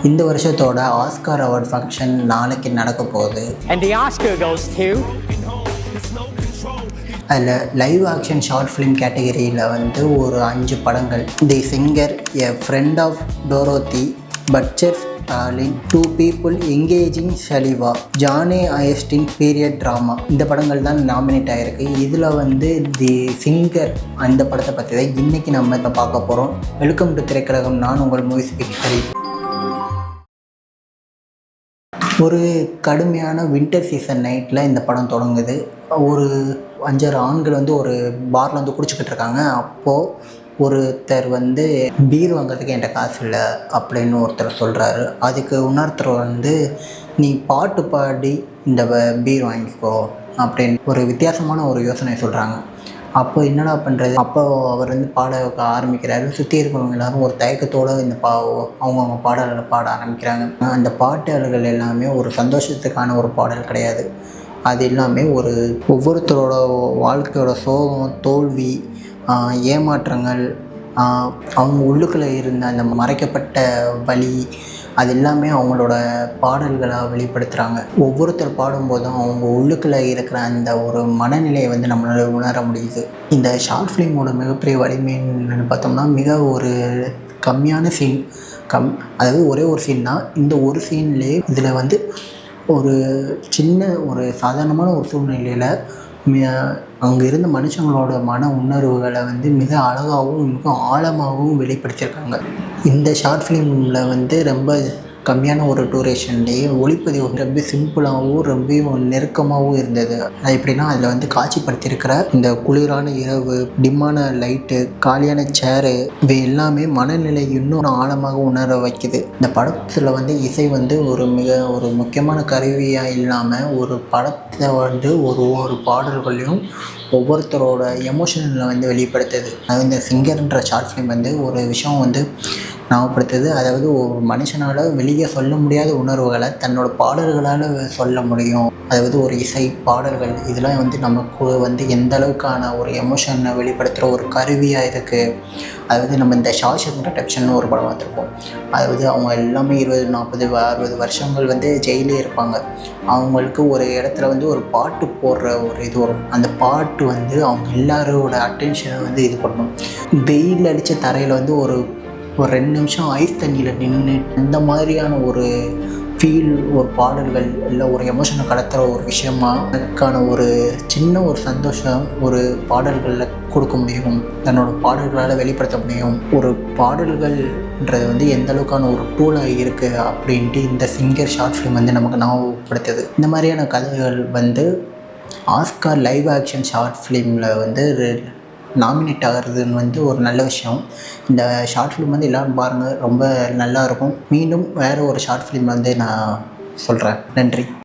இந்த வருஷத்தோட Oscar award function நாளைக்கு நடக்க போகுது. And the Oscar goes to அதில் லைவ் ஆக்ஷன் ஷார்ட் ஃபிலிம் கேட்டகரியில் வந்து ஒரு 5 படங்கள். The singer, a friend of Dorothy, பட்ஜெட் stain, two people, engaging saliva, Jane Austen period drama, இந்த படங்கள் தான் நாமினேட் ஆகிருக்கு. இதில் வந்து தி சிங்கர் அந்த படத்தை பற்றி தான் இன்றைக்கி நம்ம இப்போ பார்க்க போகிறோம். Welcome to Thiraikazhagam. நான் உங்கள் மூவி ஸ்பீக்கர். ஒரு கடுமையான வின்டர் சீசன் நைட்டில் இந்த படம் தொடங்குது. ஒரு 5-6 ஆண்கள் வந்து ஒரு பாரில் வந்து குடிச்சிக்கிட்டு இருக்காங்க. அப்போது ஒருத்தர் வந்து பீர் வாங்கிறதுக்கு என்கிட்ட காசு இல்லை அப்படின்னு ஒருத்தர் சொல்கிறாரு. அதுக்கு இன்னொருத்தர் வந்து நீ பாட்டு பாடி இந்த பீர் வாங்கிக்கோ அப்படின்னு ஒரு வித்தியாசமான ஒரு யோசனை சொல்கிறாங்க. அப்போ என்னடா பண்ணுறது? அப்போ அவர் வந்து பாட ஆரம்பிக்கிறாரு. சுற்றி இருக்கிறவங்க எல்லோரும் ஒரு தயக்கத்தோடு இந்த அவங்கவுங்க பாடல்களை பாட ஆரம்பிக்கிறாங்க. அந்த பாடல்கள் எல்லாமே ஒரு சந்தோஷத்துக்கான ஒரு பாடல் கிடையாது. அது எல்லாமே ஒவ்வொருத்தரோட வாழ்க்கையோட சோகம், தோல்வி, ஏமாற்றங்கள், அவங்க உள்ளுக்குள்ளே இருந்த அந்த மறைக்கப்பட்ட வலி, அது எல்லாமே அவங்களோட பாடல்களாக வெளிப்படுத்துகிறாங்க. ஒவ்வொருத்தர் பாடும்போதும் அவங்க உள்ளுக்குள்ளே இருக்கிற அந்த ஒரு மனநிலையை வந்து நம்மளால் உணர முடியுது. இந்த ஷார்ட் ஃபிலிமோட மிகப்பெரிய வலிமைன்னு பார்த்தோம்னா, மிக ஒரு கம்மியான சீன், அதாவது ஒரே ஒரு சீன் தான். இந்த ஒரு சீன்லேயே இதில் வந்து ஒரு சின்ன ஒரு சாதாரணமான ஒரு சூழ்நிலையில் அங்கே இருந்த மனுஷங்களோட மன உணர்வுகளை வந்து மிக அழகாகவும் மிக ஆழமாகவும் வெளிப்படுத்தியிருக்காங்க. இந்த ஷார்ட் ஃபிலிமில் வந்து ரொம்ப கம்மியான ஒரு டூரேஷன்லேயே ஒளிப்பதிவு ரொம்ப சிம்பிளாகவும் ரொம்ப நெருக்கமாகவும் இருந்தது. அது எப்படின்னா, அதில் வந்து காட்சிப்படுத்தியிருக்கிற இந்த குளிரான இரவு, டிம்மான லைட்டு, காலியான சேரு, இவை எல்லாமே மனநிலை இன்னும் ஆழமாக உணர வைக்குது. இந்த படத்தில் வந்து இசை வந்து ஒரு முக்கியமான கருவியாக இல்லாமல் ஒரு படத்தை வந்து ஒரு பாடல்களையும் ஒவ்வொருத்தரோட எமோஷனில் வந்து வெளிப்படுத்துது. அது இந்த சிங்கர்ன்ற ஷார்ட் ஃபிலிம் வந்து ஒரு விஷயம் வந்து ஞாபகப்படுத்துது. அதாவது ஒரு மனுஷனால் வெளியே சொல்ல முடியாத உணர்வுகளை தன்னோட பாடல்களால் சொல்ல முடியும். அதாவது ஒரு இசை, பாடல்கள், இதெல்லாம் வந்து நமக்கு வந்து எந்த அளவுக்கான ஒரு எமோஷனை வெளிப்படுத்துகிற ஒரு கருவியாக இருக்குது. அதாவது நம்ம இந்த ஷாஷாங்க் ரிடெம்ப்ஷன் ஒரு படம் பார்த்துருப்போம். அதாவது அவங்க எல்லாமே 20, 40, 60 வருஷங்கள் வந்து ஜெயிலே இருப்பாங்க. அவங்களுக்கு ஒரு இடத்துல வந்து ஒரு பாட்டு போடுற ஒரு இது வரும். அந்த பாட்டு வந்து அவங்க எல்லாரோட அட்டென்ஷனை வந்து இது பண்ணணும். வெயில் அடித்த தரையில் வந்து ஒரு 2 நிமிஷம் ஐஸ் தண்ணியில் நின்று இந்த மாதிரியான ஒரு ஃபீல், ஒரு பாடல்கள் இல்லை ஒரு எமோஷனை கடத்துகிற ஒரு விஷயமா அதுக்கான ஒரு சின்ன ஒரு சந்தோஷம் ஒரு பாடல்களில் கொடுக்க முடியும். தன்னோட பாடல்களால் வெளிப்படுத்த முடியும். ஒரு பாடல்கள்ன்றது வந்து எந்த அளவுக்கான ஒரு டூலாக இருக்குது அப்படின்ட்டு இந்த சிங்கர் ஷார்ட் ஃபிலிம் வந்து நமக்கு ஞாபகப்படுத்துது. இந்த மாதிரியான கதைகள் வந்து ஆஸ்கார் லைவ் ஆக்ஷன் ஷார்ட் ஃபிலிமில் வந்து நாமினேட் ஆகிறதுன்னு வந்து ஒரு நல்ல விஷயம். இந்த ஷார்ட் ஃபிலிம் வந்து எல்லோரும் பாருங்கள், ரொம்ப நல்லாயிருக்கும். மீண்டும் வேறு ஒரு ஷார்ட் ஃபிலிம் வந்து நான் சொல்கிறேன். நன்றி.